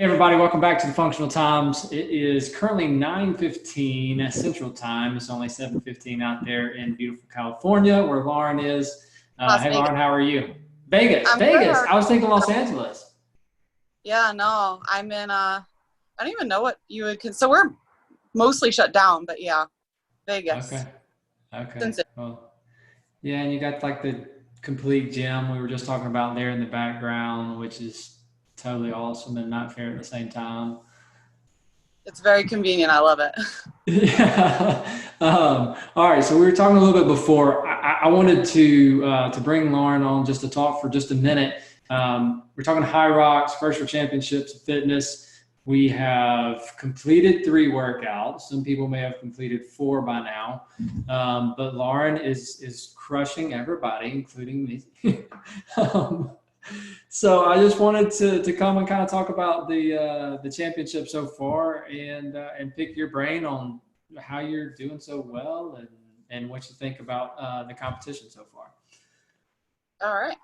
Hey everybody, welcome back to the Functional Times. It is currently 9:15 Central Time. It's only 7:15 out there in beautiful California where Lauren is. Las Hey Vegas. Lauren, how are you? Vegas, I'm good. Vegas. I was thinking Los Angeles. Yeah, no, I'm in I don't even know what you would so we're mostly shut down, but yeah, Okay, Vegas. okay. Since it, Well, yeah, and you got like the complete gym we were just talking about there in the background, which is totally awesome and not fair at the same time. it's very convenient. I love it. Yeah. All right. So we were talking a little bit before. I wanted to bring Lauren on just to talk for just a minute. We're talking HYROX Virtual Championships of Fitness. We have completed 3 workouts. Some people may have completed 4 by now, but Lauren is crushing everybody, including me. um, so I just wanted to come and kind of talk about the championship so far and pick your brain on how you're doing so well and what you think about the competition so far. All right.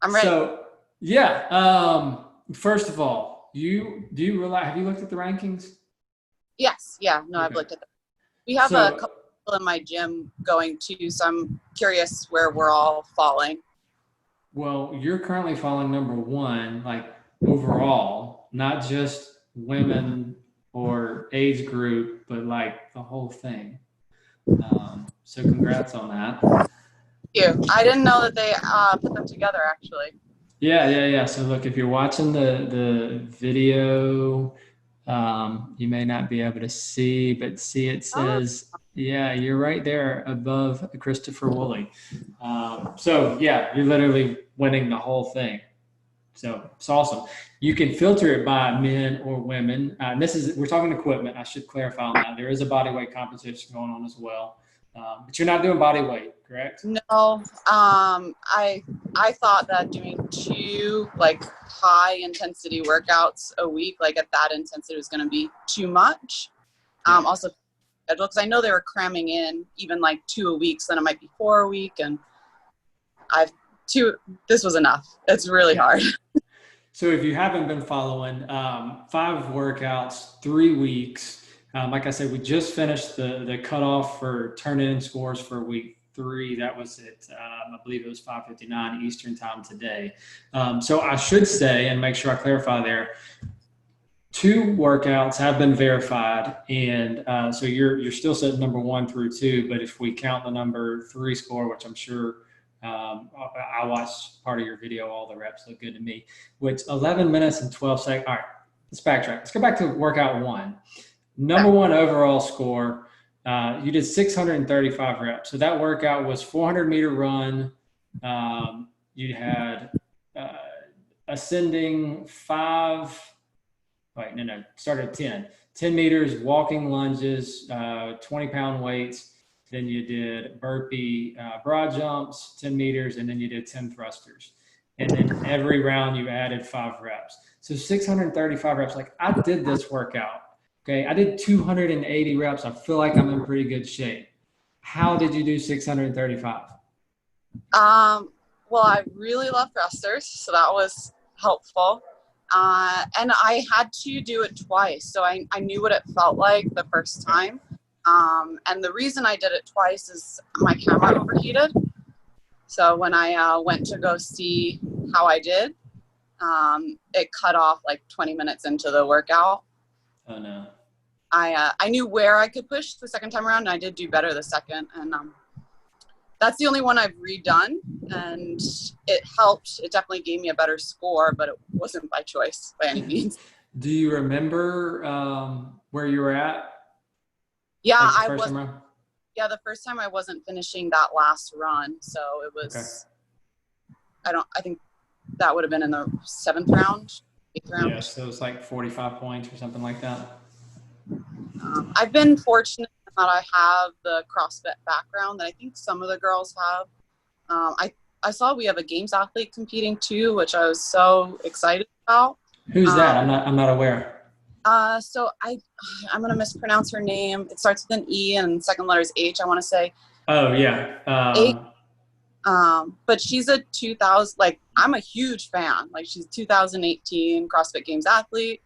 I'm ready. So yeah, first of all, do you realize, have you looked at the rankings? Yes, yeah, no, I've Okay. looked at that. We have a So couple people in my gym going too, so I'm curious where we're all falling. well, you're currently falling number 1, like overall, not just women or age group, but like the whole thing. So congrats on that. Thank you. I didn't know that they put them together actually. Yeah. So look, if you're watching the video, you may not be able to see, but see it Oh, says, yeah, you're right there above Christopher Woolley. So yeah, you're literally winning the whole thing. So it's awesome. You can filter it by men or women. We're talking equipment. I should clarify on that. There is a body weight competition going on as well, but you're not doing body weight, correct? no, I thought that doing 2 like high intensity workouts a week, like at that intensity, was going to be too much. Yeah. Also, because I know they were cramming in even like 2 a week, so then it might be 4 a week, and I've 2. This was enough. It's really Yeah. hard. So if you haven't been following, 5 workouts, 3 weeks. Like I said, we just finished the cutoff for turn-in scores for week 3. That was at, I believe it was 5:59 Eastern time today. So I should say, and make sure I clarify there, 2 workouts have been verified, and so you're still sitting number 1 through 2. But if we count the number 3 score, which I'm sure I watched part of your video, all the reps look good to me, which 11 minutes and 12 seconds. All right, let's backtrack. Let's go back to workout 1. Number 1 overall score. You did 635 reps. So that workout was 400-meter run. You had uh, ascending 5. Wait, no, started at 10. 10 meters, walking lunges, 20-pound weights. Then you did burpee broad jumps, 10 meters, and then you did 10 thrusters. And then every round you added 5 reps. So 635 reps. Like I did this workout. Okay. I did 280 reps. I feel like I'm in pretty good shape. How did you do 635? Well, I really love thrusters, so that was helpful. And I had to do it twice, so I knew what it felt like the first Okay. time. And the reason I did it twice is my camera overheated. So when I went to go see how I did, it cut off like 20 minutes into the workout. Oh, no. I knew where I could push the second time around, and I did do better the second. And that's the only one I've redone, and it helped. It definitely gave me a better score, but it wasn't by choice by any means. Do you remember where you were at? Yeah, Like the I first was. time around? Yeah, the first time I wasn't finishing that last run, so it Okay. was. I think that would have been in the 7th round, 8th Yeah, round. so it was like 45 points or something like that. I've been fortunate that I have the CrossFit background that I think some of the girls have. I saw we have a games athlete competing too, which I was so excited about. Who's that? Um, I'm not aware. so I'm gonna mispronounce her name. It starts with an E and second letter is H. I want to say Oh yeah. H. But she's a 2000, like, I'm a huge fan. Like, she's 2018 CrossFit Games athlete.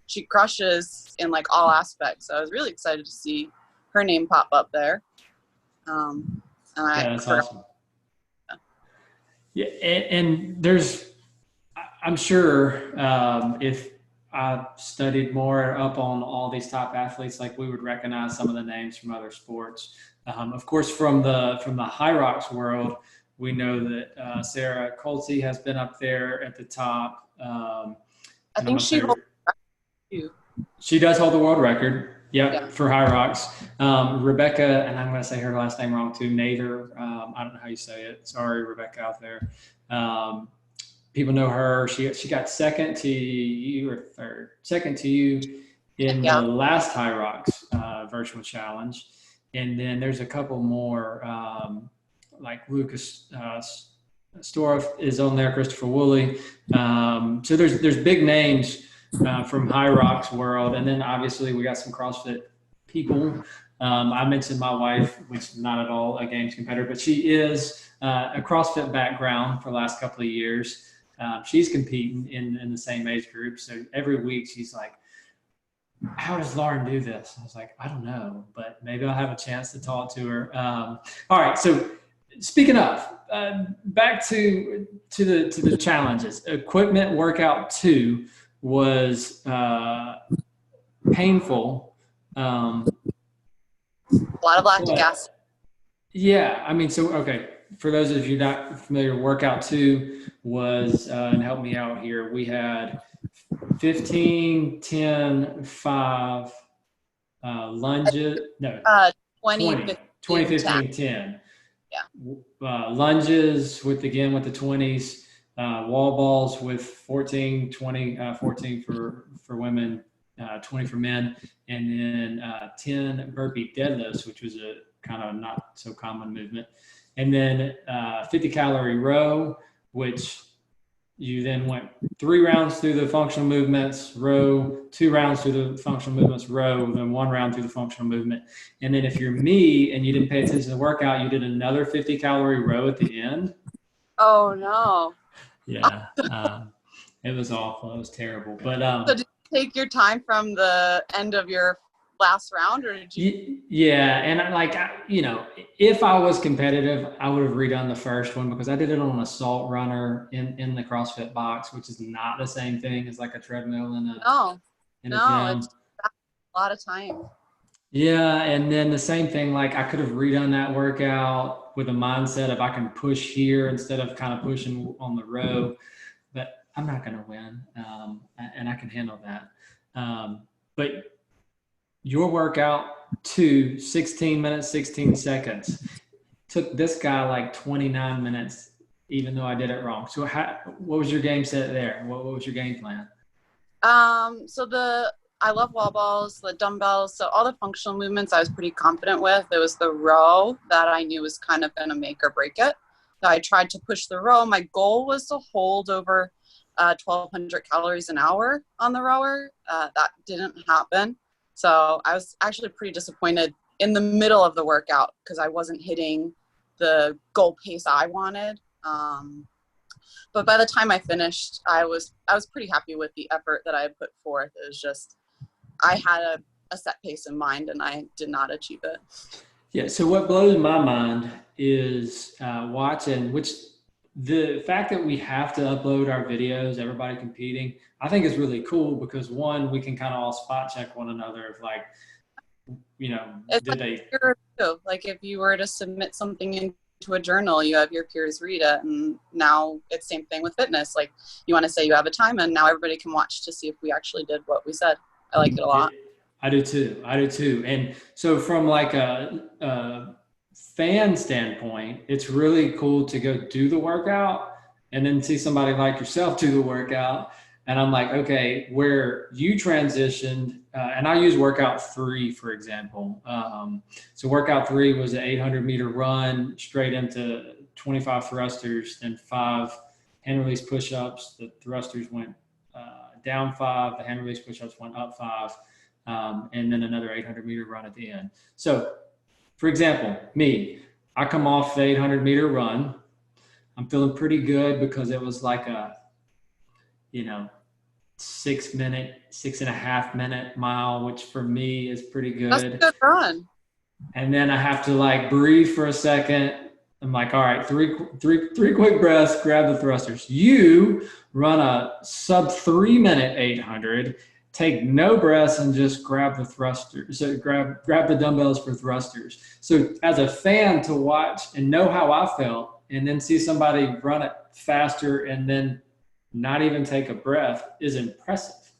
She crushes in like all aspects. So I was really excited to see her name pop up there. Yeah, that's awesome. Yeah, and there's, I'm sure if I studied more up on all these top athletes, like we would recognize some of the names from other sports. Of course, from the HYROX world, we know that Sarah Colty has been up there at the top. I think she holds you. She does hold the world record. Yep, Yeah. for HYROX. Rebecca, and I'm going to say her last name wrong too, Nather. I don't know how you say it. Sorry, Rebecca out there. People know her. She got second to you or third? Second to you in the last HYROX virtual challenge. And then there's a couple more, like Lucas Storff is on there, Christopher Woolley. So there's big names from HYROX world. And then obviously we got some CrossFit people. I mentioned my wife, which is not at all a games competitor, but she is a CrossFit background for the last couple of years. She's competing in the same age group. So every week she's like, how does Lauren do this? I was like, I don't know, but maybe I'll have a chance to talk to her. All right. So speaking of, back to the challenges. Equipment workout 2 was painful. A lot of lactic acid. Yeah, I mean, so okay. For those of you not familiar, workout 2 was, and help me out here, we had 15, 10, 5 lunges, no, 20, 15, 10. Yeah. Lunges with the 20s, wall balls with 14, 20, 14 for women, 20 for men, and then 10 burpee deadlifts, which was a kind of not so common movement. And then 50 calorie row, which you then went 3 rounds through the functional movements, row, 2 rounds through the functional movements, row, then 1 round through the functional movement. And then if you're me and you didn't pay attention to the workout, you did another 50 calorie row at the end. Oh no. Yeah, it was awful. It was terrible. But so did you take your time from the end of your last round, or did you? Yeah, and like, you know, if I was competitive, I would have redone the first one because I did it on an assault runner in the CrossFit box, which is not the same thing as like a treadmill in a gym. It's a lot of time. Yeah, and then the same thing, like I could have redone that workout with a mindset of I can push here instead of kind of pushing on the row, but I'm not going to win, and I can handle that. But your workout 2, 16 minutes, 16 seconds. Took this guy like 29 minutes, even though I did it wrong. So what was your game set there? What was your game plan? I love wall balls, the dumbbells. So all the functional movements I was pretty confident with. It was the row that I knew was kind of going to make or break it. So I tried to push the row. My goal was to hold over 1,200 calories an hour on the rower. That didn't happen. So I was actually pretty disappointed in the middle of the workout because I wasn't hitting the goal pace I wanted. But by the time I finished, I was pretty happy with the effort that I had put forth. It was just, I had a set pace in mind and I did not achieve it. Yeah. So what blows my mind is watching, which the fact that we have to upload our videos, everybody competing, I think is really cool because one, we can kind of all spot check one another if like, you know, it's like if you were to submit something into a journal, you have your peers read it. And now it's same thing with fitness. Like you want to say you have a time and now everybody can watch to see if we actually did what we said. I like it a lot. I do too. And so from like a fan standpoint, it's really cool to go do the workout and then see somebody like yourself do the workout. And I'm like, okay, where you transitioned, and I use workout 3, for example. So workout 3 was an 800 meter run straight into 25 thrusters, then 5 hand release push-ups. The thrusters went down 5, the hand release push-ups went up 5, and then another 800 meter run at the end. So for example, me, I come off the 800-meter run. I'm feeling pretty good because it was like a, 6.5 minute mile, which for me is pretty That's a good. good run. And then I have to like breathe for a second. I'm like, all right, three quick breaths, grab the thrusters. You run a sub 3 minute 800, take no breaths and just grab the thrusters. So grab the dumbbells for thrusters. So as a fan to watch and know how I felt, and then see somebody run it faster and then not even take a breath is impressive.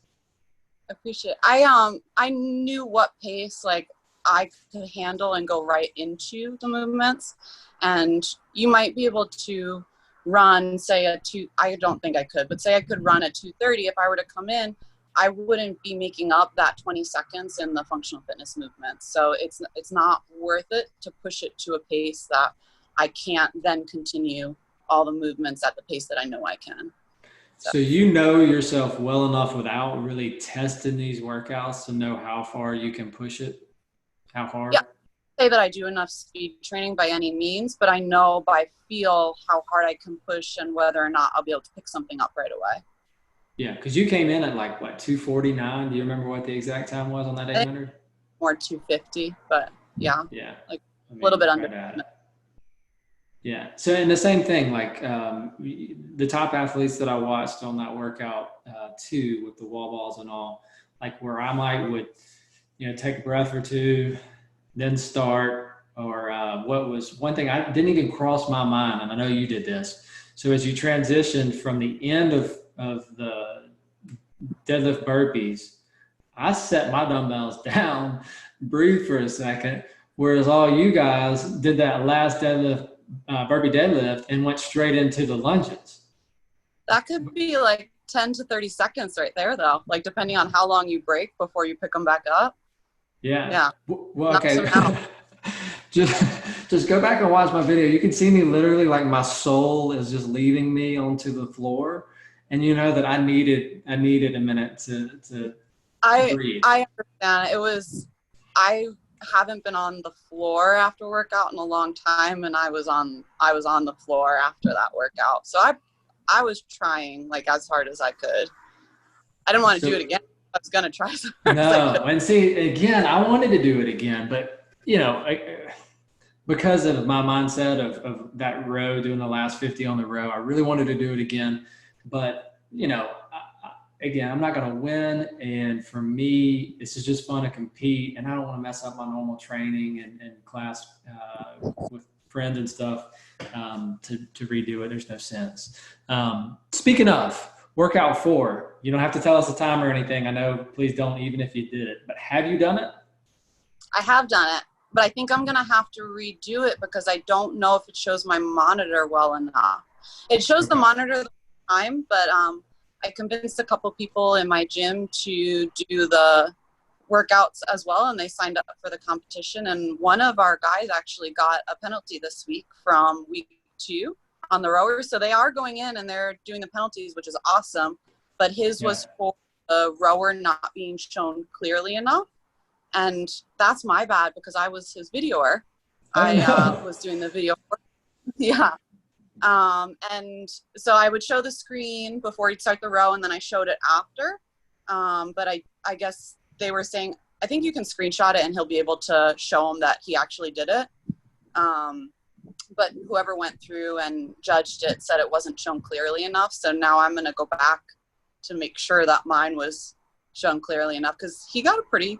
Appreciate it. I knew what pace like I could handle and go right into the movements, and you might be able to run, say I don't think I could, but say I could run at 2:30. If I were to come in, I wouldn't be making up that 20 seconds in the functional fitness movements. So it's not worth it to push it to a pace that I can't then continue all the movements at the pace that I know I can. So you know yourself well enough without really testing these workouts to know how far you can push it, how hard? Yeah, say that I do enough speed training by any means, but I know by feel how hard I can push and whether or not I'll be able to pick something up right away. Yeah, because you came in at like, what, 2:49? Do you remember what the exact time was on that 800? More 2:50, but yeah. Yeah. Like a little bit under. Yeah. So, and the same thing, like the top athletes that I watched on that workout too, with the wall balls and all, like where I would, take a breath or two, then start, or what was one thing I didn't even cross my mind, and I know you did this. So as you transitioned from the end of the deadlift burpees, I set my dumbbells down, breathe for a second, whereas all you guys did that last deadlift, burpee deadlift, and went straight into the lunges. That could be like 10 to 30 seconds right there, though, like depending on how long you break before you pick them back up. Yeah. Well, okay. just go back and watch my video. You can see me literally like my soul is just leaving me onto the floor, and you know that I needed a minute to breathe. I understand. I haven't been on the floor after workout in a long time, and I was on the floor after that workout. So I was trying like as hard as I could. I didn't want to do it again. I was gonna try so hard as I could. And see, again, I wanted to do it again, but because of my mindset of that row, doing the last 50 on the row, I really wanted to do it again. But again, I'm not going to win. And for me, this is just fun to compete. And I don't want to mess up my normal training and class with friends and stuff to redo it. There's no sense. Speaking of workout 4, you don't have to tell us the time or anything. I know, please don't, even if you did it. But have you done it? I have done it, but I think I'm going to have to redo it because I don't know if it shows my monitor well enough. It shows the monitor the time, but I convinced a couple people in my gym to do the workouts as well, and they signed up for the competition. And one of our guys actually got a penalty this week from week 2 on the rowers. So they are going in and they're doing the penalties, which is awesome. But his was for the rower not being shown clearly enough. And that's my bad because I was his videoer. I was doing the video. Yeah. And so I would show the screen before he'd start the row, and then I showed it after. But I guess they were saying, I think you can screenshot it and he'll be able to show him that he actually did it. But whoever went through and judged it said it wasn't shown clearly enough. So now I'm going to go back to make sure that mine was shown clearly enough because he got a pretty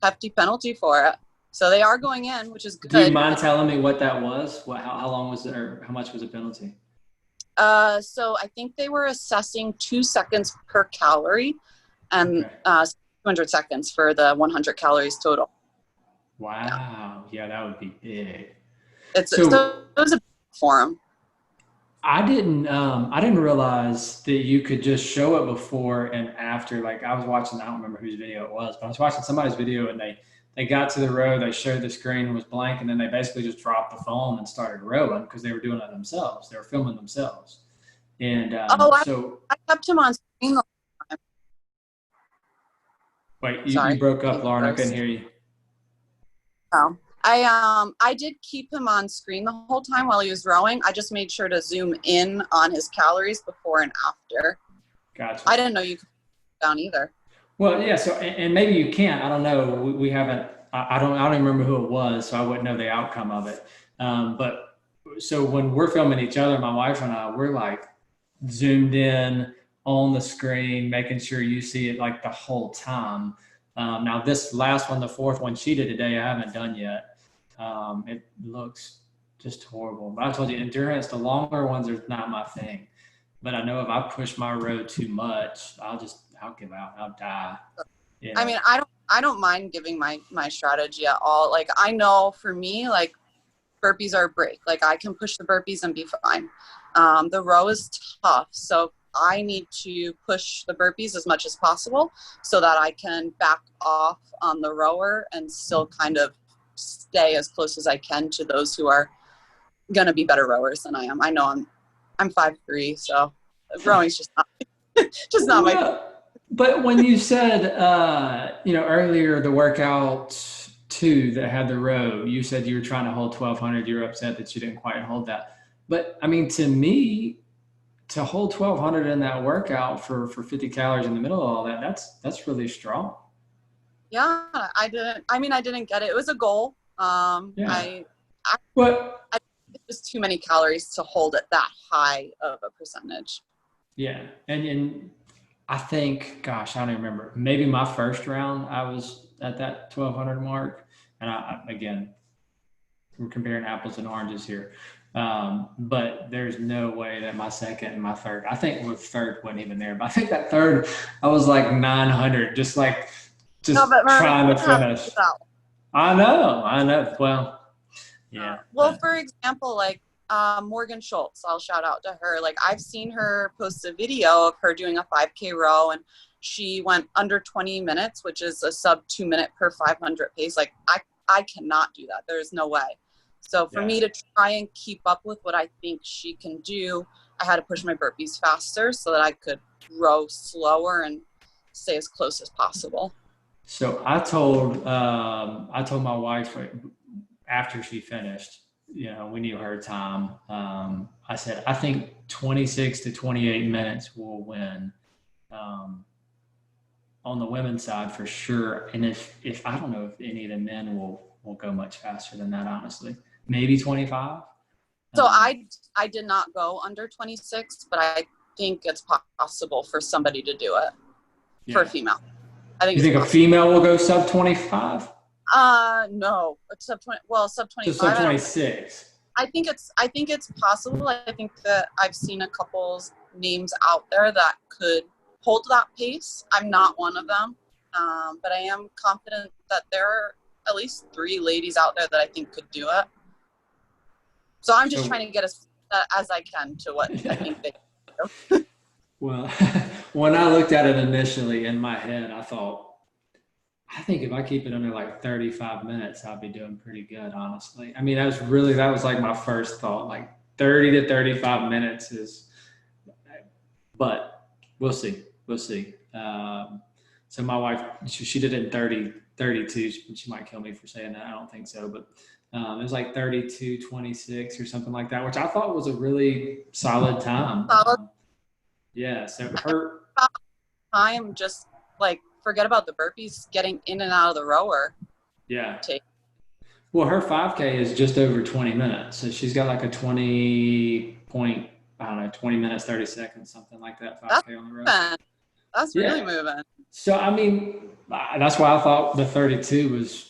hefty penalty for it. So they are going in, which is good. Do you mind telling me what that was? How long was it, or how much was the penalty? So I think they were assessing 2 seconds per calorie and 200 seconds for the 100 calories total. Wow. Yeah, that would be big. So it was a big for him. I didn't realize that you could just show it before and after. Like I was watching, I don't remember whose video it was, but I was watching somebody's video and they got to the row, they showed the screen was blank, and then they basically just dropped the phone and started rowing because they were doing it themselves. They were filming themselves. And I kept him on screen the whole time. Wait, you broke up, Lauren. I couldn't hear you. Oh, I did keep him on screen the whole time while he was rowing. I just made sure to zoom in on his calories before and after. Gotcha. I didn't know you could down either. Well, yeah. So, and maybe you can't. I don't know. We haven't. I don't. I don't even remember who it was, so I wouldn't know the outcome of it. But so when we're filming each other, my wife and I, we're like zoomed in on the screen, making sure you see it like the whole time. Now, this last one, the fourth one she did today, I haven't done yet. It looks just horrible. But I told you, endurance, the longer ones are not my thing. But I know if I push my road too much, I'll give out. I'll die. You know? I mean, I don't mind giving my strategy at all. Like, I know for me, like, burpees are a break. Like, I can push the burpees and be fine. The row is tough, so I need to push the burpees as much as possible so that I can back off on the rower and still kind of stay as close as I can to those who are going to be better rowers than I am. I know I'm 5'3", so rowing's just not my thing. But when you said, earlier the workout two that had the row, you said you were trying to hold 1200. You were upset that you didn't quite hold that. But I mean, to me, to hold 1200 in that workout for 50 calories in the middle of all that, that's really strong. Yeah, I didn't get it. It was a goal. Yeah. I it was too many calories to hold it that high of a percentage. Yeah. And I think, gosh, I don't even remember. Maybe my first round, I was at that 1200 mark. And again, we're comparing apples and oranges here. But there's no way that my second and my third, I think my third wasn't even there, but I think that third, I was like 900, just trying to finish. I know. Well, yeah. Well, for example, like Morgan Schultz, I'll shout out to her. Like, I've seen her post a video of her doing a 5K row, and she went under 20 minutes, which is a sub 2 minute per 500 pace. Like, I cannot do that. There's no way. So for me to try and keep up with what I think she can do, I had to push my burpees faster so that I could row slower and stay as close as possible. So I told my wife after she finished, we knew her time. I said, I think 26 to 28 minutes will win on the women's side for sure. And if I don't know if any of the men will go much faster than that, honestly. Maybe 25. So I did not go under 26, but I think it's possible for somebody to do it for a female. I think. You think a female will go sub 25? No, sub 20. Well, sub 25. So sub 26. I think it's possible. I think that I've seen a couple's names out there that could hold that pace. I'm not one of them, but I am confident that there are at least 3 ladies out there that I think could do it. So I'm just trying to get as I can to what I think they can do. Well, when I looked at it initially in my head, I thought, I think if I keep it under like 35 minutes, I'll be doing pretty good, honestly. I mean, that was like my first thought, like 30 to 35 minutes but we'll see. So my wife, she did it in 32. She might kill me for saying that. I don't think so, but it was like 32:26 or something like that, which I thought was a really solid time. Yeah. So I am just like, forget about the burpees, getting in and out of the rower. Yeah. Well, her 5K is just over 20 minutes. So she's got like a 20 minutes, 30 seconds, something like that. 5K on the road. That's really moving. So, I mean, that's why I thought the 32 was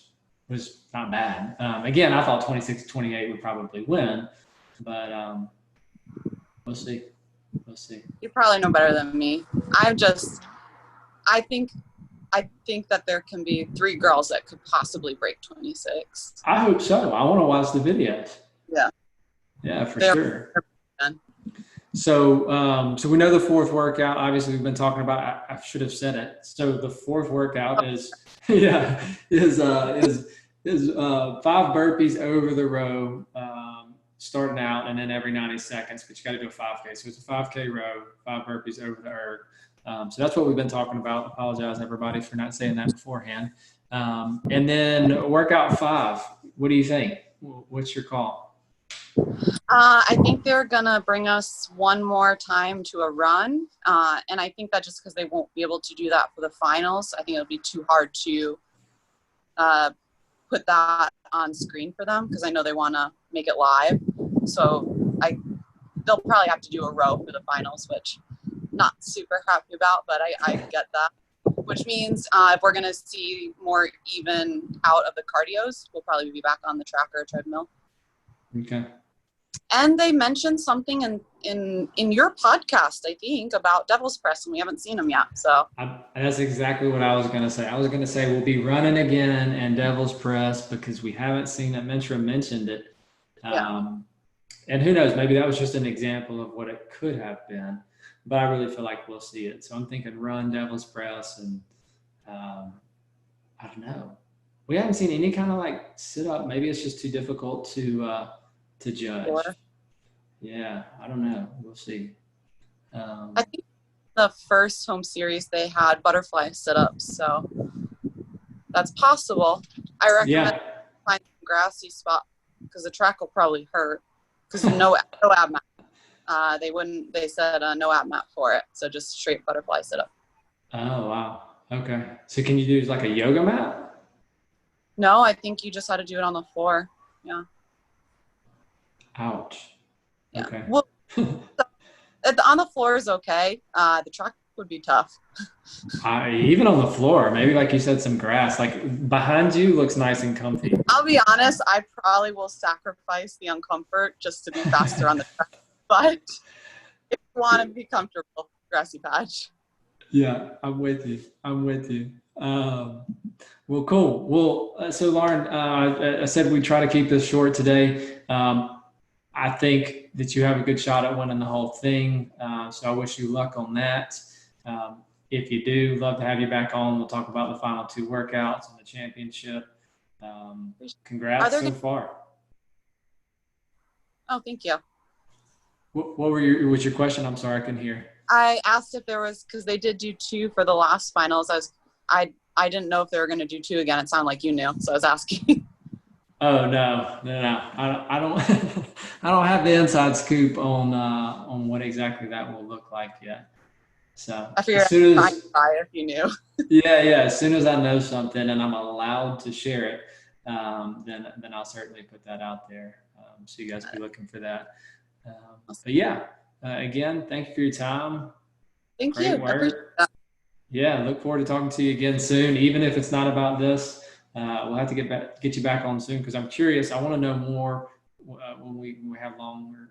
not bad. Again, I thought 26 to 28 would probably win, but we'll see. You probably know better than me. I think that there can be 3 girls that could possibly break 26. I hope so. I want to watch the videos. Yeah. Yeah, for sure. So we know the fourth workout. Obviously, we've been talking about. I should have said it. So the fourth workout is 5 burpees over the row, starting out, and then every 90 seconds. But you got to do a 5K. So it's a 5K row, 5 burpees over the erg. So that's what we've been talking about. Apologize, everybody, for not saying that beforehand. And then workout 5. what do you think? What's your call? I think they're gonna bring us one more time to a run, and I think that just because they won't be able to do that for the finals, I think it'll be too hard to put that on screen for them because I know they want to make it live. So they'll probably have to do a row for the finals, which I'm not super happy about, but I get that. Which means if we're gonna see more even out of the cardios, we'll probably be back on the track or treadmill. Okay. And they mentioned something in your podcast, I think, about Devil's Press, and we haven't seen them yet. So that's exactly what I was going to say. I was going to say we'll be running again and Devil's Press because we haven't seen it. Mentra mentioned it. And who knows, maybe that was just an example of what it could have been. But I really feel like we'll see it. So I'm thinking run Devil's Press, and I don't know. We haven't seen any kind of like sit up. Maybe it's just too difficult to judge. Sure. Yeah, I don't know. We'll see. I think the first home series they had butterfly sit-ups, so that's possible. I recommend find a grassy spot because the track will probably hurt because no ab mat. They said no ab mat for it, so just straight butterfly sit-up. Oh, wow. Okay. So can you do like a yoga mat? No, I think you just had to do it on the floor. Yeah. Ouch. Yeah. Okay. Well, on the floor is okay. The track would be tough. Even on the floor, maybe like you said, some grass. Like behind you looks nice and comfy. I'll be honest, I probably will sacrifice the uncomfort just to be faster on the track. But if you want to be comfortable, grassy patch. Yeah, I'm with you. Well, cool. Well, so Lauren, I said we try to keep this short today. I think that you have a good shot at winning the whole thing. So I wish you luck on that. If you do, love to have you back on. We'll talk about the final 2 workouts and the championship. Congrats so far. Oh, thank you. What was your question? I'm sorry, I couldn't hear. I asked if there was, because they did do 2 for the last finals. I didn't know if they were going to do 2 again. It sounded like you knew, so I was asking. Oh no. I don't. I don't have the inside scoop on what exactly that will look like yet. So I figured I'd try if you knew. Yeah. As soon as I know something and I'm allowed to share it, then I'll certainly put that out there. So you guys be looking for that. But yeah, again, thank you for your time. Thank you. I appreciate that. Yeah, look forward to talking to you again soon. Even if it's not about this, we'll have to get you back on soon because I'm curious. I want to know more when we have longer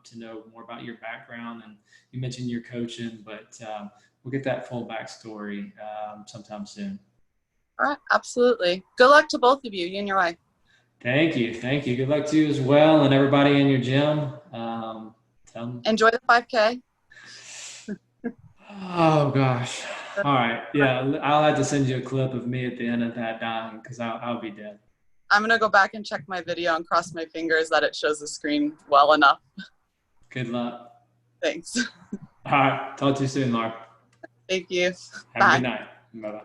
to know more about your background. And you mentioned your coaching, but we'll get that full backstory sometime soon. All right, absolutely. Good luck to both of you and your wife. Thank you. Good luck to you as well, and everybody in your gym. Enjoy the 5K. Oh gosh. All right. Yeah, I'll have to send you a clip of me at the end of that dying because I'll be dead. I'm going to go back and check my video and cross my fingers that it shows the screen well enough. Good luck. Thanks. All right. Talk to you soon, Laura. Thank you. Have a good night. Bye-bye.